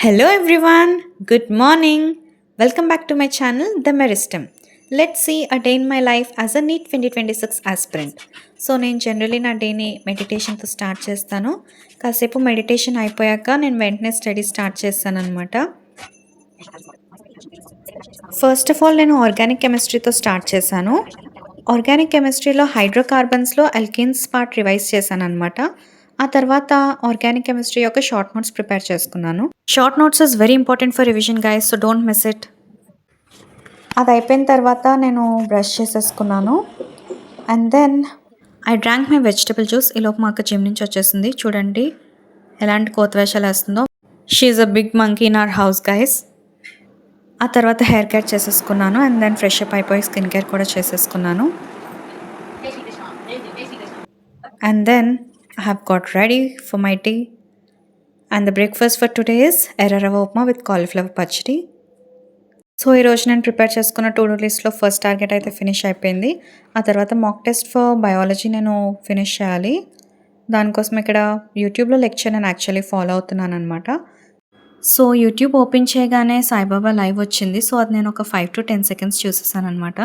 Hello everyone, good morning. Welcome back to my channel, The Meristem. Let's see a day in my life as a NEET 2026 aspirant. So నేను generally నా డేని మెడిటేషన్తో start చేస్తాను. కాసేపు meditation అయిపోయాక నేను వెంటనే study start చేస్తాను అనమాట. ఫస్ట్ ఆఫ్ ఆల్ నేను ఆర్గానిక్ కెమిస్ట్రీతో స్టార్ట్ చేశాను. ఆర్గానిక్ కెమిస్ట్రీలో హైడ్రోకార్బన్స్లో అల్కిన్స్ పార్ట్ రివైజ్ చేశాను అనమాట. ఆ తర్వాత ఆర్గానిక్ కెమిస్ట్రీ యొక్క షార్ట్ నోట్స్ ప్రిపేర్ చేసుకున్నాను. Short notes is very important for revision guys, so don't miss it. అది అయిపోయిన తర్వాత నేను బ్రష్ చేసేసుకున్నాను. And then I drank my vegetable juice. ఈలోపు మా అక్క జిమ్ నుంచి వచ్చేసింది. చూడండి ఎలాంటి కోతవేషాలు వేస్తుందో. She is a big monkey in our house guys. ఆ తర్వాత హెయిర్ కట్ చేసేసుకున్నాను. అండ్ దెన్ ఫ్రెష్ అప్ అయిపోయి స్కిన్ కేర్ కూడా చేసేసుకున్నాను. And then I have got ready for my tea. And the breakfast for today is ఎర్ర రవ్వ upma with cauliflower పచ్చడి. So ఈరోజు నేను ప్రిపేర్ చేసుకున్న టు డూ లిస్ట్లో ఫస్ట్ టార్గెట్ అయితే ఫినిష్ అయిపోయింది. ఆ తర్వాత మాక్ టెస్ట్ ఫర్ బయాలజీ నేను ఫినిష్ చేయాలి. దానికోసం ఇక్కడ యూట్యూబ్లో లెక్చర్ నేను యాక్చువల్లీ ఫాలో అవుతున్నాను అనమాట. సో యూట్యూబ్ ఓపెన్ చేయగానే సాయిబాబా లైవ్ వచ్చింది. సో అది నేను ఒక 5 to 10 seconds చూసేసాను అనమాట.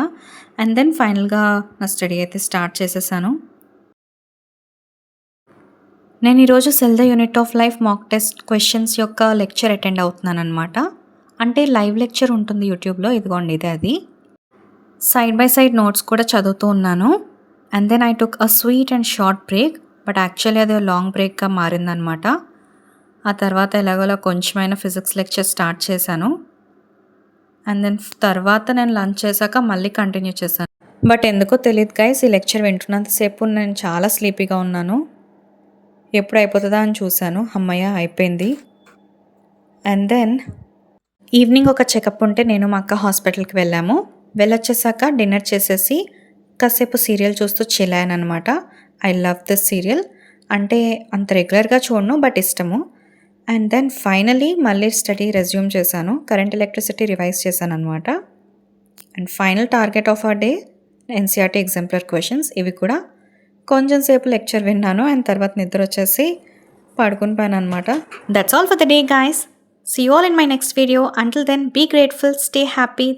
అండ్ దెన్ ఫైనల్గా నా స్టడీ అయితే స్టార్ట్ చేసేసాను. నేను ఈరోజు cell the unit of life mock test questions యొక్క లెక్చర్ అటెండ్ అవుతున్నాను అనమాట. అంటే లైవ్ లెక్చర్ ఉంటుంది యూట్యూబ్లో, ఇదిగోండి ఇదే అది. సైడ్ బై సైడ్ నోట్స్ కూడా చదువుతూ ఉన్నాను. And then I took a sweet and short break, but actually అది లాంగ్ బ్రేక్గా మారిందనమాట. ఆ తర్వాత ఎలాగోలా కొంచెమైనా ఫిజిక్స్ లెక్చర్ స్టార్ట్ చేశాను. అండ్ దెన్ తర్వాత నేను లంచ్ చేశాక మళ్ళీ కంటిన్యూ చేశాను. బట్ ఎందుకో తెలియదు గైస్, ఈ లెక్చర్ వింటున్నంతసేపు నేను చాలా స్లీపీగా ఉన్నాను. ఎప్పుడు అయిపోతుందా అని చూశాను. అమ్మయ్య అయిపోయింది. అండ్ దెన్ ఈవినింగ్ ఒక చెకప్ ఉంటే నేను మా అక్క హాస్పిటల్కి వెళ్ళాము. వెళ్ళొచ్చేసాక డిన్నర్ చేసేసి కాసేపు సీరియల్ చూస్తూ చిల్లాను అనమాట. I love this serial. అంటే అంత రెగ్యులర్గా చూడను, బట్ ఇష్టము. అండ్ దెన్ ఫైనలీ మళ్ళీ స్టడీ రెజ్యూమ్ చేశాను. కరెంట్ ఎలక్ట్రిసిటీ రివైజ్ చేశాను అనమాట. And final target of our day NCERT exemplar questions. ఇవి కూడా కొంచెం సేపు లెక్చర్ విన్నాను. అండ్ తర్వాత నిద్ర వచ్చేసి పడుకుని పోయాను అనమాట. That's all for the day guys. See you all in my next video. Until then be grateful, stay happy.